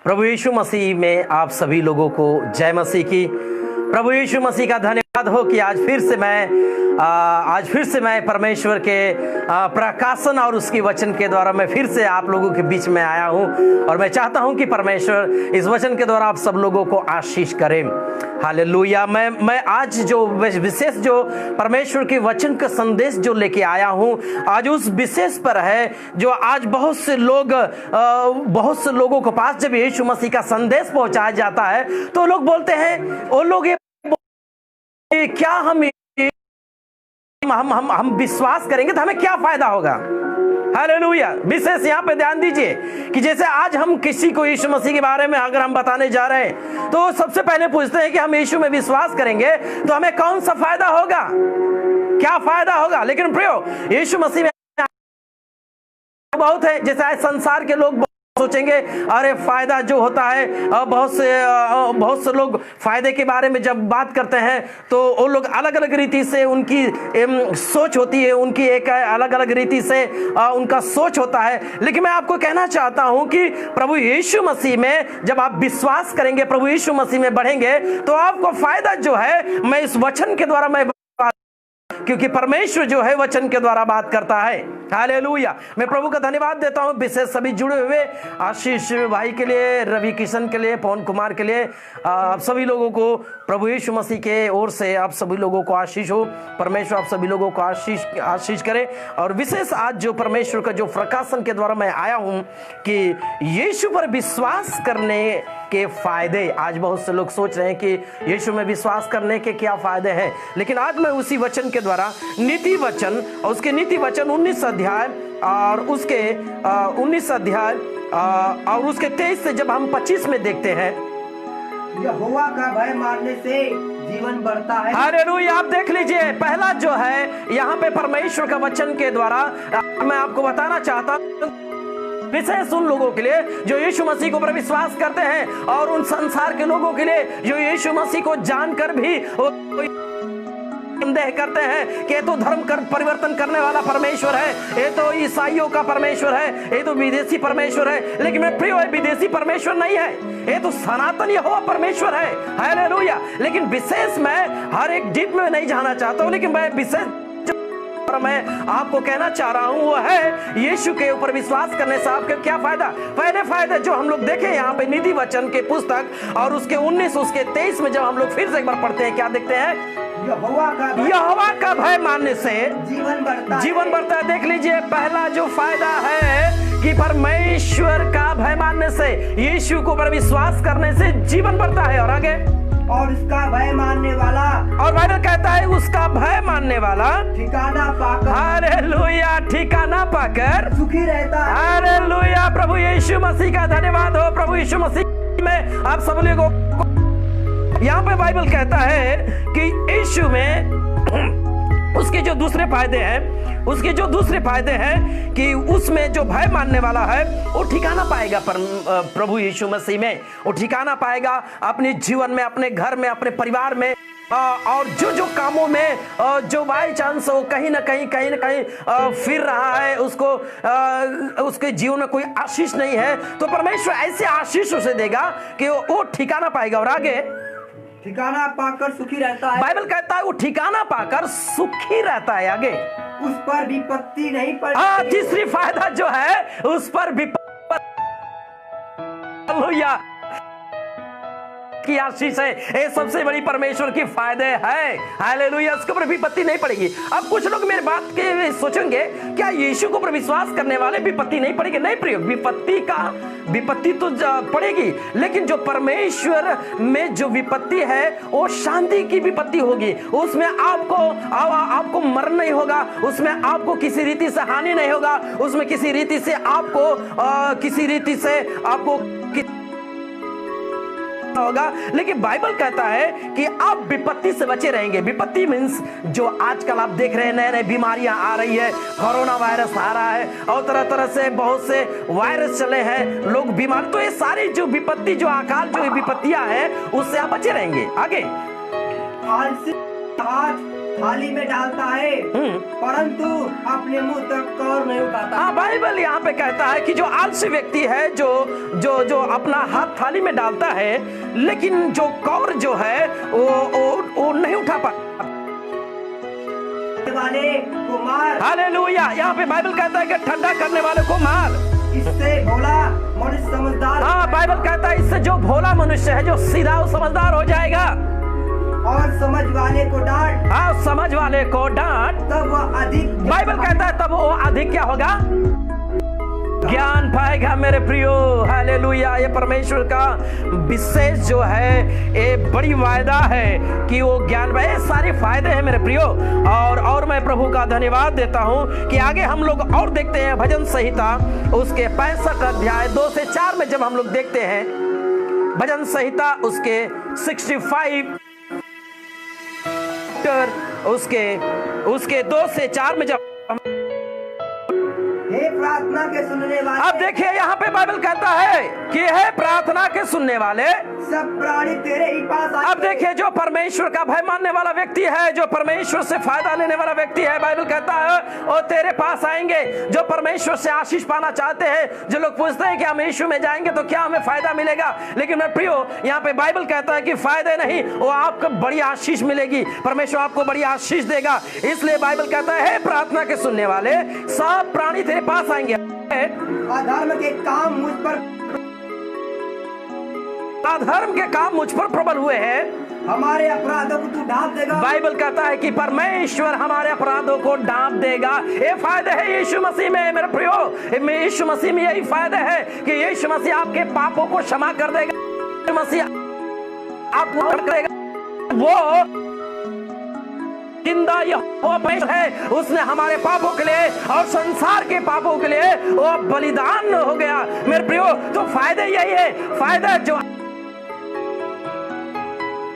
प्रभु यीशु मसीह में आप सभी लोगों को जय मसीह की। प्रभु यीशु मसीह का धन्यवाद हो कि आज फिर से मैं परमेश्वर के प्रकाशन और उसकी वचन के द्वारा मैं फिर से आप लोगों के बीच में आया हूं और मैं चाहता हूं कि परमेश्वर इस वचन के द्वारा आप सब लोगों को आशीष करें। हालेलुया। मैं आज जो विशेष जो परमेश्वर के वचन का संदेश जो लेके आया हूं, आज उस विशेष पर है जो आज बहुत से लोगों के पास जब यीशु मसीह का संदेश पहुंचाया जाता है तो लोग बोलते हैं, वो लोग क्या हम विश्वास करेंगे तो हमें क्या फायदा होगा। हालेलुया। विशेष यहाँ पे ध्यान दीजिए कि जैसे आज हम किसी को यीशु मसीह के बारे में अगर हम बताने जा रहे हैं तो सबसे पहले पूछते हैं कि हम यीशु में विश्वास करेंगे तो हमें कौन सा फायदा होगा, क्या फायदा होगा। लेकिन प्रियो, यीशु मसीह में बहुत है। जैसे आज संसार के लोग सोचेंगे अरे फायदा जो होता है, बहुत से लोग फायदे के बारे में जब बात करते हैं तो वो लोग अलग अलग रीति से उनकी सोच होती है, उनकी एक अलग अलग रीति से उनका सोच होता है। लेकिन मैं आपको कहना चाहता हूं कि प्रभु यीशु मसीह में जब आप विश्वास करेंगे, प्रभु यीशु मसीह में बढ़ेंगे तो आपको फायदा जो है, मैं इस वचन के द्वारा क्योंकि परमेश्वर जो है वचन के द्वारा बात करता है। हालेलुया। मैं प्रभु का धन्यवाद देता हूं विशेष सभी जुड़े हुए आशीष भाई के लिए, रवि किशन के लिए, पवन कुमार के लिए, आप सभी लोगों को प्रभु यीशु मसीह के ओर से आप सभी लोगों को आशीष हो। परमेश्वर आप सभी लोगों को आशीष करे। और विशेष आज जो परमेश्वर का जो प्रकाशन के द्वारा मैं आया हूं कि यीशु पर विश्वास करने के फायदे। आज बहुत से लोग सोच रहे हैं कि यीशु में विश्वास करने के क्या फायदे हैं, लेकिन आज मैं उसी वचन के द्वारा नीति वचन और उसके नीति वचन 19 अध्याय और उसके 19 अध्याय और उसके 23 से जब हम 25 में देखते हैं, यहोवा का भय मानने से जीवन बढ़ता है। हालेलुया। आप देख लीजिए, पहला जो है यहाँ पे परमेश्वर का वचन के द्वारा मैं आपको बताना चाहता हूँ विशेष उन लोगों के लिए जो यीशु मसीह को पर विश्वास करते हैं और उन संसार के लोगों के लिए जो यीशु मसीह को जानकर भी संदेह करते हैं कि ये तो धर्म कर परिवर्तन करने वाला परमेश्वर है, ये तो ईसाइयों का परमेश्वर है, ये तो विदेशी परमेश्वर है। लेकिन मैं प्रिय, विदेशी परमेश्वर नहीं है, ये तो सनातन यहोवा परमेश्वर है। हालेलुया। लेकिन विशेष मैं हर एक डीप में नहीं जाना चाहता हूँ, लेकिन मैं विशेष मैं आपको कहना चाह रहा हूं वो है यीशु के ऊपर विश्वास करने से आपके क्या फायदा। पहले फायदे जो हम लोग देखें यहाँ पे नीति वचन के पुस्तक और उसके 19 उसके 23 में जब हम लोग फिर से एक बार पढ़ते हैं, क्या देखते हैं? यहोवा का भय मानने से जीवन बढ़ता है। देख लीजिए, पहला जो फायदा है कि परमेश्वर का भय मानने से, यीशु को पर विश्वास करने से जीवन बढ़ता है। और आगे, और उसका भय मानने वाला, और बाइबल कहता है उसका भय मानने वाला ठिकाना पाकर, हालेलुया, ठिकाना पाकर सुखी रहता है। हालेलुया। प्रभु यीशु मसीह का धन्यवाद हो। प्रभु यीशु मसीह में आप सब लोगों को यहाँ पे बाइबल कहता है कि यीशु में उसके जो दूसरे फायदे हैं कि उसमें जो भय मानने वाला है वो ठिकाना पाएगा। प्रभु यीशु मसीह में वो ठिकाना पाएगा अपने जीवन में, अपने घर में, अपने परिवार में, और जो कामों में जो बाई चांस वो कहीं ना कहीं फिर रहा है, उसके जीवन में कोई आशीष नहीं है, तो परमेश्वर ऐसे आशीष उसे देगा कि वो ठिकाना पाएगा। और आगे, ठिकाना पाकर सुखी रहता है। बाइबल कहता है वो ठिकाना पाकर सुखी रहता है। आगे, उस पर विपत्ति नहीं पड़ती। तीसरी फायदा जो है उस पर विपत्ति की आशीष है। ये सबसे बड़ी परमेश्वर की फायदे है। हालेलुया। उसके ऊपर विपत्ति नहीं पड़ेगी। अब कुछ लोग मेरी बात के सोचेंगे, क्या यीशु को पर विश्वास करने वाले विपत्ति नहीं पड़ेगी? नहीं प्रिय, विपत्ति तो पड़ेगी, लेकिन जो परमेश्वर में जो विपत्ति है वो शांति की विपत्ति होगी। उसमें आपको मरण नहीं होगा, उसमें आपको किसी रीति से हानि नहीं होगा, उसमें किसी रीति से आपको होगा। लेकिन बाइबल कहता है कि आप विपत्ति से बचे रहेंगे। विपत्ति मींस जो आजकल आप देख रहे हैं, नए नए बीमारियां आ रही है, कोरोना वायरस आ रहा है और तरह तरह से बहुत से वायरस चले हैं, लोग बीमार, तो ये सारी जो विपत्ति, जो अकाल, जो विपत्तियां हैं, उससे आप बचे रहेंगे। आगे, थाली में डालता है परंतु अपने मुंह तक कौर नहीं उठाता। हाँ, बाइबल यहाँ पे कहता है कि जो आलसी व्यक्ति है, जो अपना हाथ थाली में डालता है, लेकिन जो कौर जो है वो नहीं उठा पाता वाले को मार। हालेलुया। यहाँ पे बाइबल कहता है कि ठंडा करने वाले को मार। इससे भोला मनुष्य समझदार। हाँ, बाइबल कहता है इससे जो भोला मनुष्य है, जो सीधा, वो समझदार हो जाएगा। और समझ वाले को डांट। हाँ, समझ वाले को डांट, तब वह अधिक। बाइबल कहता है तब वो अधिक क्या होगा? ज्ञान पाएगा मेरे प्रियो। हालेलुया। ये परमेश्वर का विशेष जो है, ये बड़ी वायदा है कि वो ज्ञान पाए। सारे फायदे हैं मेरे प्रियो। और मैं प्रभु का धन्यवाद देता हूं कि आगे हम लोग और देखते हैं भजन संहिता उसके 65 अध्याय 2 से 4 में जब हम लोग देखते हैं भजन संहिता उसके 65 उसके 2 से 4 में जब हे प्रार्थना के सुनने वाले। अब देखिए यहाँ पे बाइबल कहता है कि है प्रार्थना के सुनने वाले सब प्राणी तेरे ही पास आए। अब देखिए जो परमेश्वर का भय मानने वाला व्यक्ति है, जो परमेश्वर से फायदा लेने वाला व्यक्ति है, बाइबल कहता है वो तेरे पास आएंगे। जो परमेश्वर से आशीष पाना चाहते हैं, जो लोग पूछते हैं कि हम यीशु में जाएंगे तो क्या हमें फायदा मिलेगा, लेकिन मैं प्रियो यहाँ पे बाइबल कहता है कि फायदे नहीं, वो आपको बड़ी आशीष मिलेगी। परमेश्वर आपको बड़ी आशीष देगा। इसलिए बाइबल कहता है प्रार्थना के सुनने वाले सब प्राणी तेरे पास आएंगे। अधर्म के काम मुझ पर अधर्म के काम मुझ पर प्रबल हुए हैं, हमारे अपराधों को तू ढांप देगा। बाइबल कहता है कि परमेश्वर हमारे अपराधों को ढांप देगा। ये फायदे है यीशु मसीह में मेरे प्रियो। यीशु मसीह में यही फायदा है कि यीशु मसीह आपके पापों को क्षमा कर देगा। यीशु मसीह आपको करेगा। वो जिंदा यहोवा परमेश्वर है, उसने हमारे पापों के लिए और संसार के पापों के लिए वो बलिदान हो गया मेरे प्रियो। तो फायदे यही है, फायदा जो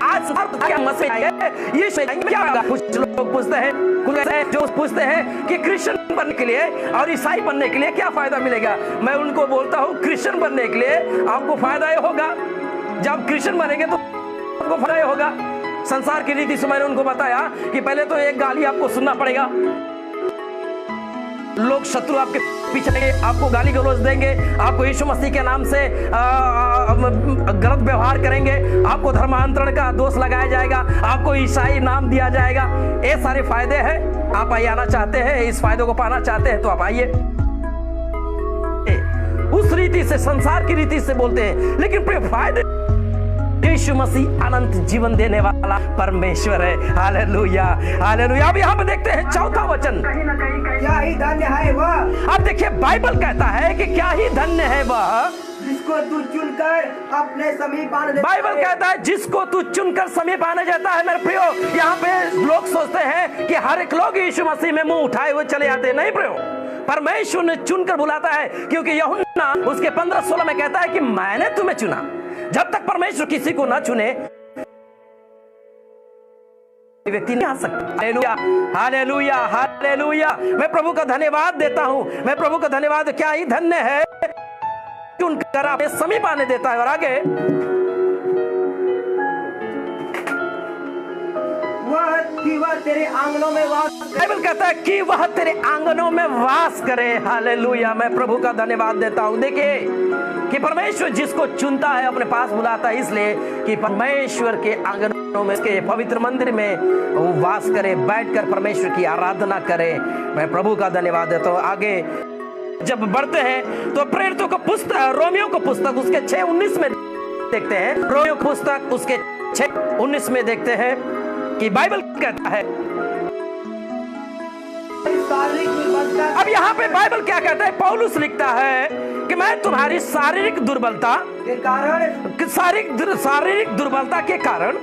आज क्या मसीह आएंगे, ये क्या होगा? कुछ लोग पूछते हैं, कुछ ऐसे जो पूछते हैं कि क्रिश्चियन बनने के लिए और ईसाई बनने के लिए क्या फायदा मिलेगा। मैं उनको बोलता हूँ क्रिश्चियन बनने के लिए आपको फायदा ये होगा, जब क्रिश्चियन बनेंगे तो आपको फायदा ये होगा। संसार की रीति से मैंने उनको बताया कि पहले तो एक गाली आपको सुनना पड़ेगा, लोग शत्रु आपके पीछे लगेंगे, आपको गाली गलौज देंगे, आपको यीशु मसीह के नाम से गलत व्यवहार करेंगे, आपको धर्मांतरण का दोष लगाया जाएगा, आपको ईसाई नाम दिया जाएगा। ये सारे फायदे हैं। आप आइए आना चाहते हैं, इस फायदे को पाना चाहते हैं तो आप आइए। उस रीति से, संसार की रीति से बोलते हैं, लेकिन प्रिय फायदे यीशु मसीह अनंत जीवन देने वाला परमेश्वर है। Hallelujah, hallelujah. अब यहाँ पे देखते हैं 4वां वचन, क्या ही धन्य है वह। अब देखिए बाइबल कहता है कि क्या ही धन्य है वह जिसको तू चुनकर अपने समीप आने देता है। बाइबल कहता है जिसको तू चुनकर समीप आने जाता है मेरे प्रियो। यहाँ पे लोग सोचते हैं कि हर एक लोग यीशु मसीह में मुंह उठाए हुए चले जाते हैं। नहीं प्रियो, परमेश्वर ने चुनकर बुलाता है, क्योंकि यूहन्ना उसके 15-16 में कहता है कि मैंने तुम्हें चुना। जब तक परमेश्वर किसी को ना चुने व्यक्ति नहीं आ सकता। Hallelujah, hallelujah, hallelujah. मैं प्रभु का धन्यवाद देता हूं, मैं प्रभु का धन्यवाद। क्या ही धन्य है चुनकर अपने समीप आने देता है। और आगे वह तेरे आंगनों में वास, बाइबल कहता है कि वह तेरे आंगनों में वास करे। हालेलुया, मैं प्रभु का धन्यवाद देता हूं। देखिए कि परमेश्वर जिसको चुनता है अपने पास बुलाता है, इसलिए कि परमेश्वर के आंगनों में, के पवित्र मंदिर में वो वास करे, बैठकर परमेश्वर की आराधना करे। मैं प्रभु का धन्यवाद देता हूं। आगे जब बढ़ते हैं तो प्रेरितों को पुस्तक, रोमियो को पुस्तक उसके 6:19 में देखते हैं। रोमियो पुस्तक उसके 6:19 में देखते हैं कि बाइबल कहता है, अब यहाँ पे बाइबल क्या कहता है? पौलुस लिखता है कि मैं तुम्हारी शारीरिक दुर्बलता के कारण, शारीरिक दुर्बलता के कारण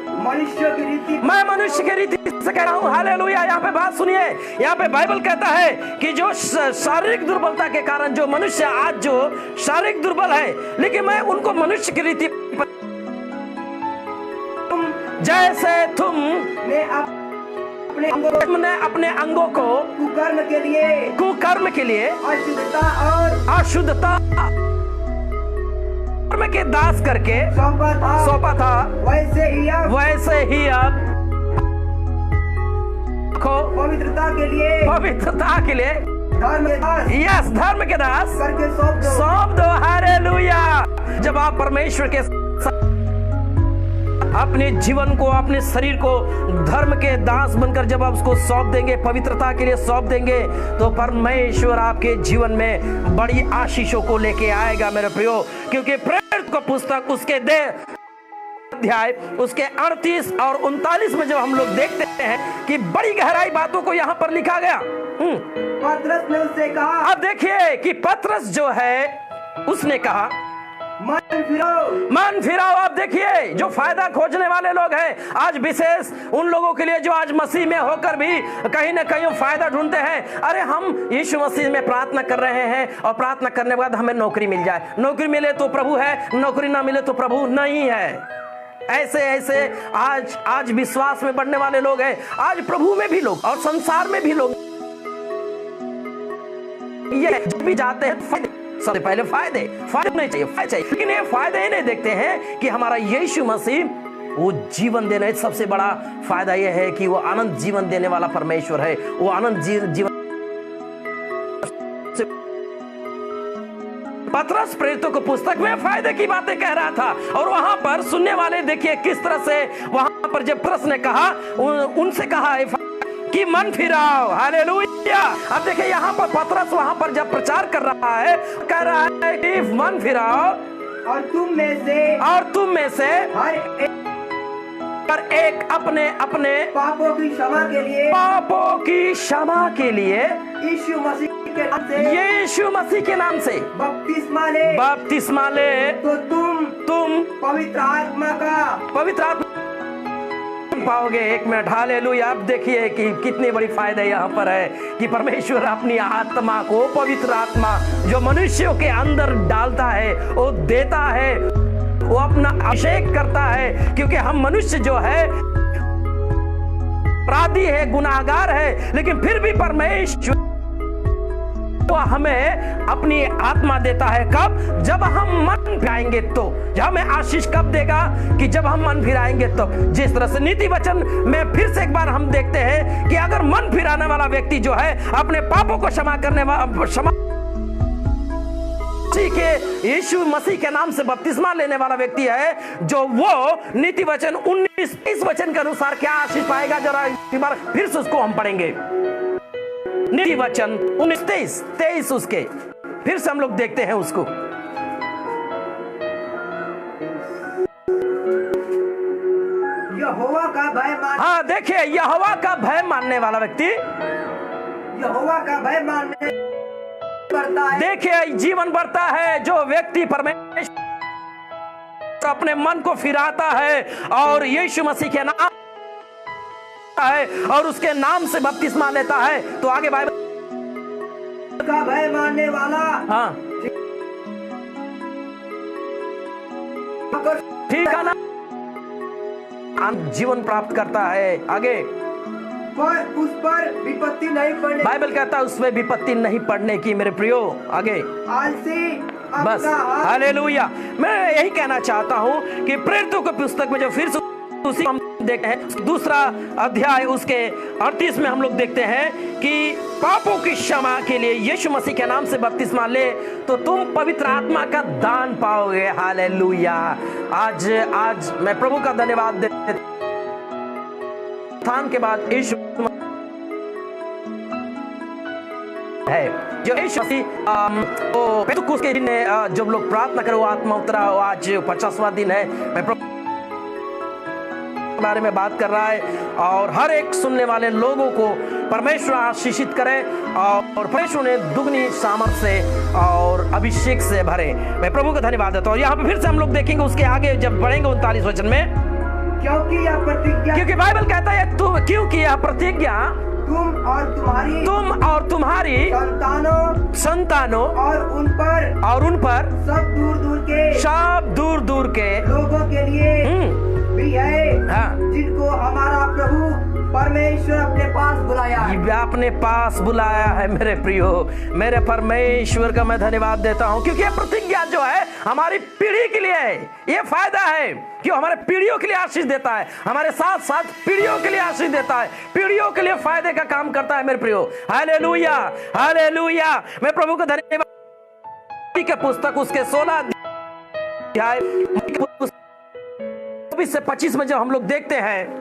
मैं मनुष्य की रीति से कह रहा हूँ। हालेलुया। यहाँ पे बात सुनिए, यहाँ पे बाइबल कहता है कि जो शारीरिक दुर्बलता के कारण जो मनुष्य आज जो शारीरिक दुर्बल है, लेकिन मैं उनको मनुष्य की रीति जैसे तुमने अपने अंगों को कुकर्म के लिए अशुद्धता के दास करके सौंपा था, वैसे ही अब को पवित्रता के लिए धर्म के दास यस धर्म के दास करके सौंप दो। हालेलुया। जब आप परमेश्वर के अपने जीवन को, अपने शरीर को धर्म के दास बनकर जब आप उसको सौंप देंगे, पवित्रता के लिए सौंप देंगे, तो परमेश्वर आपके जीवन में बड़ी आशीषों को लेके आएगा मेरे प्रियो। क्योंकि प्रेरित का पुस्तक उसके अध्याय उसके 38 और 39 में जब हम लोग देखते हैं कि बड़ी गहराई बातों को यहाँ पर लिखा गया। पतरस ने उससे कहा, अब देखिए कि पतरस जो है उसने कहा मन फिराओ। आप देखिए जो फायदा खोजने वाले लोग हैं आज, विशेष उन लोगों के लिए जो आज मसीह में होकर भी कहीं ना कहीं फायदा ढूंढते हैं। अरे हम यीशु मसीह में प्रार्थना कर रहे हैं और प्रार्थना करने के बाद हमें नौकरी मिल जाए, नौकरी मिले तो प्रभु है, नौकरी ना मिले तो प्रभु नहीं है। ऐसे आज विश्वास में बढ़ने वाले लोग हैं, आज प्रभु में भी लोग और संसार में भी लोग ये जब भी जाते हैं सबसे पहले फायदे नहीं चाहिए, फायदे चाहिए, लेकिन ये फायदे ही नहीं देखते हैं कि हमारा यीशु मसीह वो जीवन देने, सबसे बड़ा फायदा यह है कि वो आनंद जीवन देने वाला परमेश्वर है। वो आनंद जीवन पतरस प्रेरितों को पुस्तक में फायदे की बातें कह रहा था और वहां पर सुनने वाले देखिए किस तरह से वहां पर जब पतरस ने कहा, उनसे कहा कि मन फिराओ। हालेलुया। अब देखिए यहाँ पर पतरस वहां पर जब प्रचार कर रहा है, कह रहा है कि मन फिराओ और तुम में से हर एक अपने पापों की क्षमा के लिए यीशु मसीह के नाम से बपतिस्मा ले तो तुम पवित्र आत्मा पाओगे। एक मिनट, हालेलुया। आप देखिए कि कितनी बड़ी फायदा यहाँ पर है कि परमेश्वर अपनी आत्मा को, पवित्र आत्मा जो मनुष्यों के अंदर डालता है, वो देता है, वो अपना अभिषेक करता है। क्योंकि हम मनुष्य जो है अपराधी है, गुनाहगार है, लेकिन फिर भी परमेश्वर वो हमें अपनी आत्मा देता है। कब? जब हम मन फिराएंगे। तो जब हमें आशीष कब देगा? कि जब हम मन फिराएंगे। तो जिस तरह से नीति वचन में फिर से एक बार हम देखते हैं कि अगर मन फिराने वाला व्यक्ति जो है, अपने पापों को क्षमा करने वाला, के यीशु मसीह के नाम से बपतिस्मा लेने वाला व्यक्ति है, जो वो नीति वचन 19-20 वचन के अनुसार क्या आशीष पाएगा, जरा एक बार फिर से उसको हम पढ़ेंगे। नीति वचन 19-23 उसके फिर से हम लोग देखते हैं उसको। यहोवा का भय हाँ देखिए, यहोवा का भय मानने वाला व्यक्ति, यहोवा का भय मानने बढ़ता है। देखिए जीवन बढ़ता है जो व्यक्ति परमेश्वर अपने मन को फिराता है और यीशु मसीह के नाम है और उसके नाम से बपतिस्मा लेता है। तो आगे बाइबल का भय मानने वाला, हाँ ठीक है ना, जीवन प्राप्त करता है। आगे पर उस पर विपत्ति नहीं पड़ने, बाइबल कहता है उसमें विपत्ति नहीं पड़ने की। मेरे प्रियो आगे बस हालेलुया। मैं यही कहना चाहता हूँ कि प्रेरितों की पुस्तक में जो फिर से उसी हम देखते हैं, दूसरा अध्याय उसके 38 में हम लोग देखते हैं कि पापों की क्षमा के लिए यीशु मसीह के नाम से बपतिस्मा ले तो तुम पवित्र आत्मा का दान पाओगे। हालेलुया। आज मैं प्रभु का धन्यवाद देता स्थान के बाद यीशु है जो यीशु मसीह पेंतुकोस्त के दिन जब लोग प्रार्थना करो आत्मा उतरा, आज 50वां दिन है। मैं प्रभु बारे में बात कर रहा है और हर एक सुनने वाले लोगों को परमेश्वर आशीषित करे और परमेश्वर ने दुगनी सामर्थ से और अभिषेक से भरे। मैं प्रभु का धन्यवाद देता हूँ। यहाँ पे फिर से हम लोग देखेंगे उसके आगे जब बढ़ेंगे 39 वचन में, क्योंकि बाइबल कहता है क्योंकि यह प्रतिज्ञा तुम और तुम्हारी संतानों और उन पर सब दूर दूर के लोगों के लिए भी है, हाँ, जिनको हमारा प्रभु परमेश्वर अपने पास बुलाया है। ये अपने पास बुलाया है। मेरे प्रियो, मेरे परमेश्वर का मैं धन्यवाद देता हूं, क्योंकि ये प्रतिज्ञा जो है हमारी पीढ़ी के लिए है। ये फायदा है कि हमारे पीढ़ियों के लिए आशीष देता है, हमारे साथ साथ पीढ़ियों के लिए आशीष देता है, पीढ़ियों के लिए फायदे का काम करता है। मेरे प्रियो, हालेलुया, हालेलुया। मैं प्रभु का धन्यवाद के पुस्तक उसके 16 अध्याय 24 से 25 में जब हम लोग देखते हैं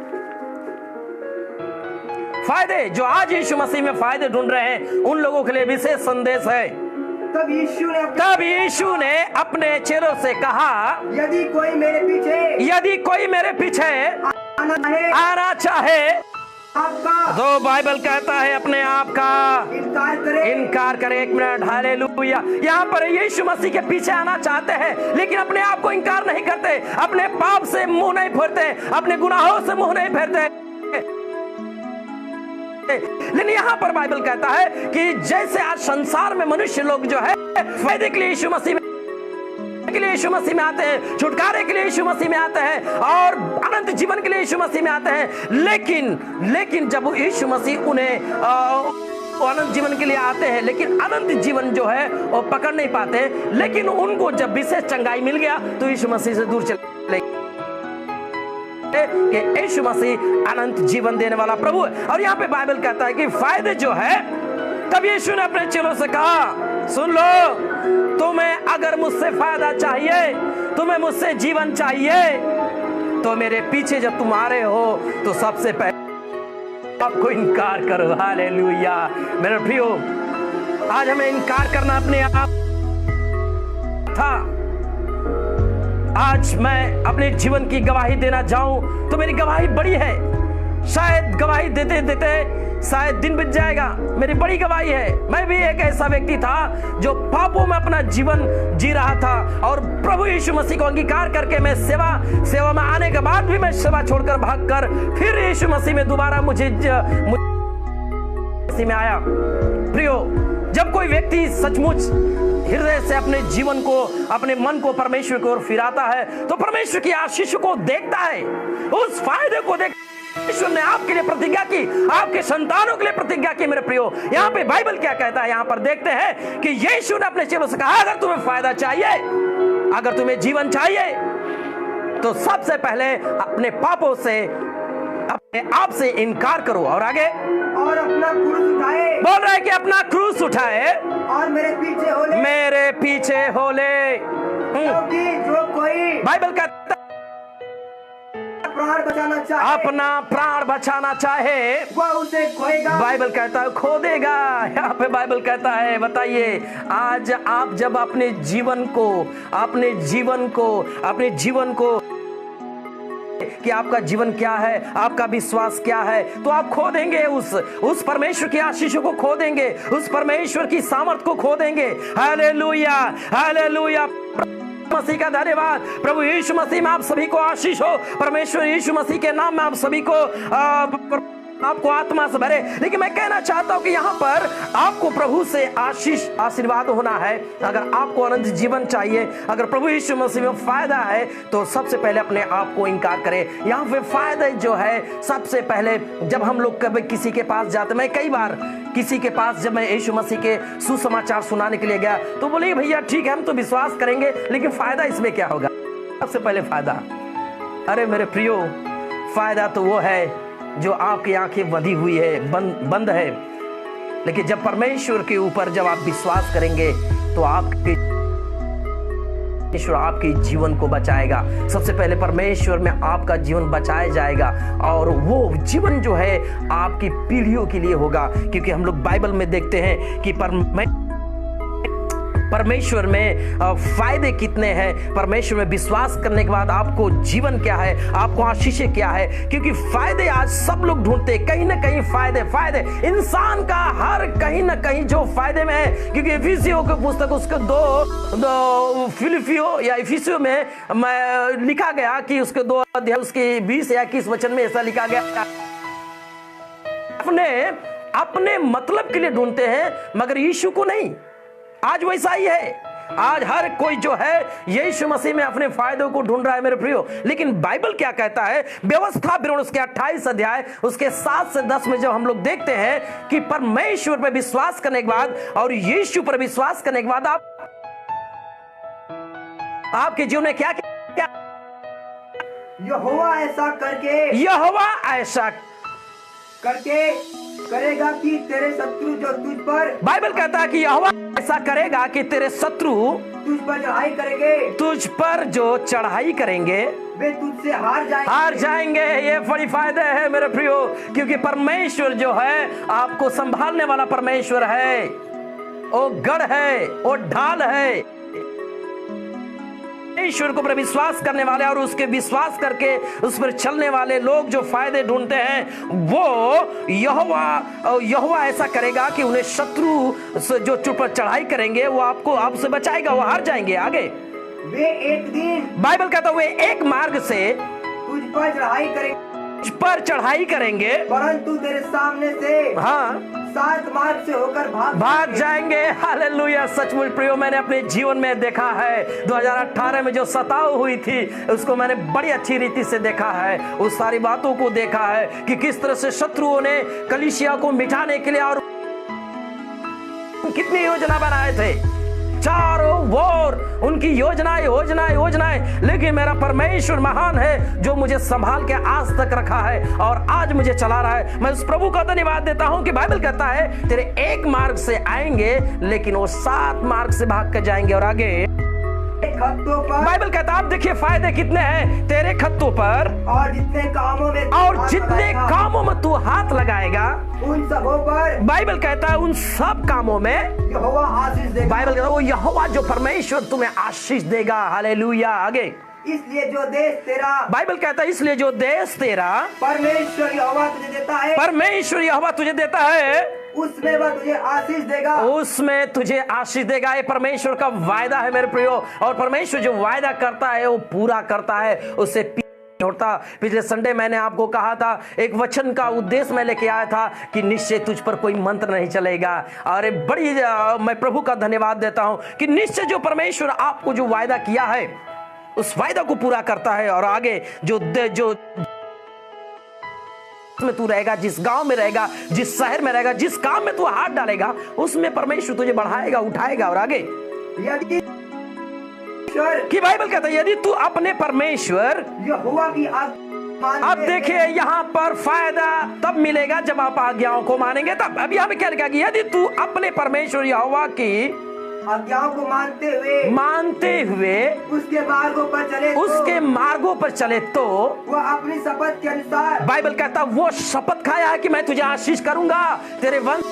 फायदे जो आज यीशु मसीह में फायदे ढूंढ रहे हैं, उन लोगों के लिए विशेष संदेश है। तब यीशु ने अपने चेलों से कहा, यदि कोई मेरे पीछे आना चाहे आपका तो बाइबल कहता है अपने आप का इनकार करे। 1 मिनट, हालेलुया। यहाँ पर यीशु मसीह के पीछे आना चाहते हैं, लेकिन अपने आप को इनकार नहीं करते, अपने पाप से मुंह नहीं फेरते, अपने गुनाहों से मुंह नहीं फेरते। लेकिन यहाँ पर बाइबल कहता है कि जैसे आज संसार में मनुष्य लोग जो है फायदे के लिए यीशु मसीह में आते हैं, छुटकारे के लिए यीशु मसीह में आते हैं और अनंत जीवन के लिए यीशु मसीह में आते हैं, लेकिन जब यीशु मसीह उन्हें अनंत जीवन के लिए आते हैं, लेकिन अनंत जीवन जो है वो पकड़ नहीं पाते, लेकिन उनको जब विशेष चंगाई मिल गया तो यीशु मसीह से दूर चले कि यीशु मसीह अनंत जीवन देने वाला प्रभु है। और यहाँ पे बाइबल कहता है कि फायदे जो है, तब यीशु ने अपने चेलों से कहा, सुन लो, तुम्हें अगर मुझसे फायदा चाहिए, तुम्हें मुझसे जीवन चाहिए, तो मेरे पीछे जब तुम आ रहे हो तो सबसे पहले आपको इनकार करो। हालेलुया। मेरे प्रियो, आज हमें इनकार करना अपने आप था। आज मैं अपने जीवन की गवाही देना जाऊं तो मेरी गवाही बड़ी है, शायद गवाही देते देते शायद दिन बीत जाएगा। मेरी बड़ी गवाही है, मैं भी एक ऐसा व्यक्ति था जो पापों में अपना जीवन जी रहा था, और प्रभु यीशु मसीह को अंगीकार करके मैं सेवा में आने के बाद भी मैं सेवा छोड़कर भागकर फिर यीशु मसीह में दोबारा मुझे में आया। प्रियो, जब कोई व्यक्ति सचमुच हृदय से अपने जीवन को, अपने मन को परमेश्वर की ओर फिराता है, तो परमेश्वर की आशीष को देखता है, उस फायदे को देख ईश्वर ने आपके लिए प्रतिज्ञा की, आपके संतानों के लिए प्रतिज्ञा की। मेरे प्रियो, यहाँ पे बाइबल क्या कहता है, यहाँ पर देखते हैं कि यीशु ने अपने चेलों से कहा, अगर तुम्हें फायदा चाहिए, अगर तुम्हें जीवन चाहिए, तो सबसे पहले अपने पापों से, अपने आप से इनकार करो। और आगे, और अपना क्रूस उठाए, बोल रहा है कि अपना क्रूस उठाए और मेरे पीछे हो ले। क्योंकि जो कोई बाइबल कहता प्राण बचाना चाहे, अपना प्राण बचाना चाहे, वह उसे खोएगा। बाइबल कहता है खो देगा। यहाँ पे बाइबल कहता है, बताइए, आज आप जब अपने जीवन को कि आपका जीवन क्या है, आपका विश्वास क्या है, तो आप खो देंगे, उस परमेश्वर की आशीषों को खो देंगे, उस परमेश्वर की सामर्थ को खो देंगे। Hallelujah, hallelujah. मसीह का धन्यवाद। प्रभु यीशु मसीह में आप सभी को आशीष हो। परमेश्वर यीशु मसीह के नाम में आप सभी को आपको आत्मा से भरे। लेकिन मैं कहना चाहता हूं कि यहाँ पर आपको प्रभु से आशीर्वाद होना है। अगर आपको अनंत जीवन चाहिए, अगर प्रभु यीशु मसीह में फायदा है, तो सबसे पहले अपने आप को इनकार करें। यहाँ पे फायदा जो है, सबसे पहले जब हम लोग कभी किसी के पास जाते, मैं कई बार किसी के पास जब मैं यीशु मसीह के सुसमाचार सुनाने के लिए गया, तो बोले भैया ठीक है, हम तो विश्वास करेंगे, लेकिन फायदा इसमें क्या होगा? सबसे पहले फायदा, अरे मेरे प्रियो, फायदा तो वो है जो आपकी आंखें बंधी हुई है, बंद है, लेकिन जब परमेश्वर के ऊपर जब आप विश्वास करेंगे तो परमेश्वर आपके जीवन को बचाएगा। सबसे पहले परमेश्वर में आपका जीवन बचाया जाएगा, और वो जीवन जो है आपकी पीढ़ियों के लिए होगा। क्योंकि हम लोग बाइबल में देखते हैं कि परमेश्वर में फायदे कितने हैं। परमेश्वर में विश्वास करने के बाद आपको जीवन क्या है, आपको आशीषें क्या है। क्योंकि फायदे आज सब लोग ढूंढते हैं, कहीं ना कहीं फायदे इंसान का हर कहीं ना कहीं जो फायदे में है। क्योंकि इफिसियों की पुस्तक उसके दो फिलिपियो या इफिसियों में लिखा गया कि उसके 2 अध्याय उसके 20 या 21 वचन में ऐसा लिखा गया, अपने मतलब के लिए ढूंढते हैं मगर यीशु को नहीं। आज वैसा ही है, आज हर कोई जो है यीशु मसीह में अपने फायदों को ढूंढ रहा है मेरे प्रियो, लेकिन बाइबल क्या कहता है? व्यवस्था विवरण उसके 28 अध्याय उसके 7 से 10 में जब हम लोग देखते हैं कि परमेश्वर पर विश्वास करने के बाद और यीशु पर विश्वास करने के बाद आपके जीवन में क्या क्या यहोवा ऐसा करके करेगा कि तेरे शत्रु जो तुझ पर, बाइबल कहता है कि यहोवा ऐसा करेगा कि तेरे शत्रु तुझ पर चढ़ाई करेंगे, तुझ पर जो चढ़ाई करेंगे वे तुझसे हार जाएंगे। ये बड़ी फायदा है मेरे प्रियो, क्योंकि परमेश्वर जो है आपको संभालने वाला परमेश्वर है, वो गढ़ है, वो ढाल है। ईश्वर को पर विश्वास करने वाले और उसके विश्वास करके उस पर चलने वाले लोग जो फायदे ढूंढते हैं, वो यहोवा ऐसा करेगा कि उन्हें शत्रु से जो चुप पर चढ़ाई करेंगे वो आपसे बचाएगा, वो हार जाएंगे। आगे वे एक दिन, बाइबल कहता है वे एक मार्ग से तुझ पर चढ़ाई करेंगे, परंतु तेरे सामने से 7 मार्ग से होकर भाग जाएंगे। हालेलुया। सचमुच प्रियो, मैंने अपने जीवन में देखा है, 2018 में जो सताव हुई थी उसको मैंने बड़ी अच्छी रीति से देखा है, उस सारी बातों को देखा है कि किस तरह से शत्रुओं ने कलीसिया को मिटाने के लिए और कितनी योजना बनाए थे, चारों ओर उनकी योजनाएं, लेकिन मेरा परमेश्वर महान है जो मुझे संभाल के आज तक रखा है और आज मुझे चला रहा है। मैं उस प्रभु का धन्यवाद देता हूं कि बाइबल कहता है तेरे एक मार्ग से आएंगे लेकिन वो 7 मार्ग से भाग कर जाएंगे। और आगे खत्तों पर, बाइबल कहता है आप देखिए फायदे कितने हैं तेरे खत्तों पर, और जितने कामों में तू हाथ लगाएगा उन सबों पर, बाइबल कहता है उन सब कामों में यहोवा आशीष देगा। बाइबल कहता है वो यहोवा जो परमेश्वर तुम्हें आशीष देगा। हालेलुया। आगे इसलिए जो देश तेरा, बाइबल कहता है इसलिए जो देश तेरा परमेश्वर यहोवा तुझे देता है, उसमें वह तुझे आशीष देगा। ये परमेश्वर का वायदा है मेरे प्रियो, और परमेश्वर जो वायदा करता है वो पूरा करता है, उससे होता। पिछले संडे मैंने आपको कहा था, एक वचन का उद्देश्य मैं लेके आया था कि निश्चय तुझ पर कोई मंत्र नहीं चलेगा। और बड़ी मैं प्रभु का धन्यवाद देता हूं कि निश्चय जो परमेश्वर आपको जो वायदा किया है उस वायदा को पूरा करता है। और आगे जो में तू रहेगा, जिस गांव में रहेगा, जिस शहर में रहेगा, जिस काम में तू हाथ डालेगा उसमें परमेश्वर तुझे बढ़ाएगा, उठाएगा। और आगे कि बाइबल कहता है यदि तू अपने परमेश्वर यहोवा की अब देखिए यहाँ पर फायदा तब मिलेगा जब आप आज्ञाओं को मानेंगे, तब। अब यहाँ पे क्या लिखा कि यदि तू अपने परमेश्वर यहोवा की आज्ञाओं को मानते हुए उसके मार्गों पर चले तो वह अपनी शपथ के अनुसार, बाइबल कहता वो शपथ खाया है कि मैं तुझे आशीष करूंगा, तेरे वंश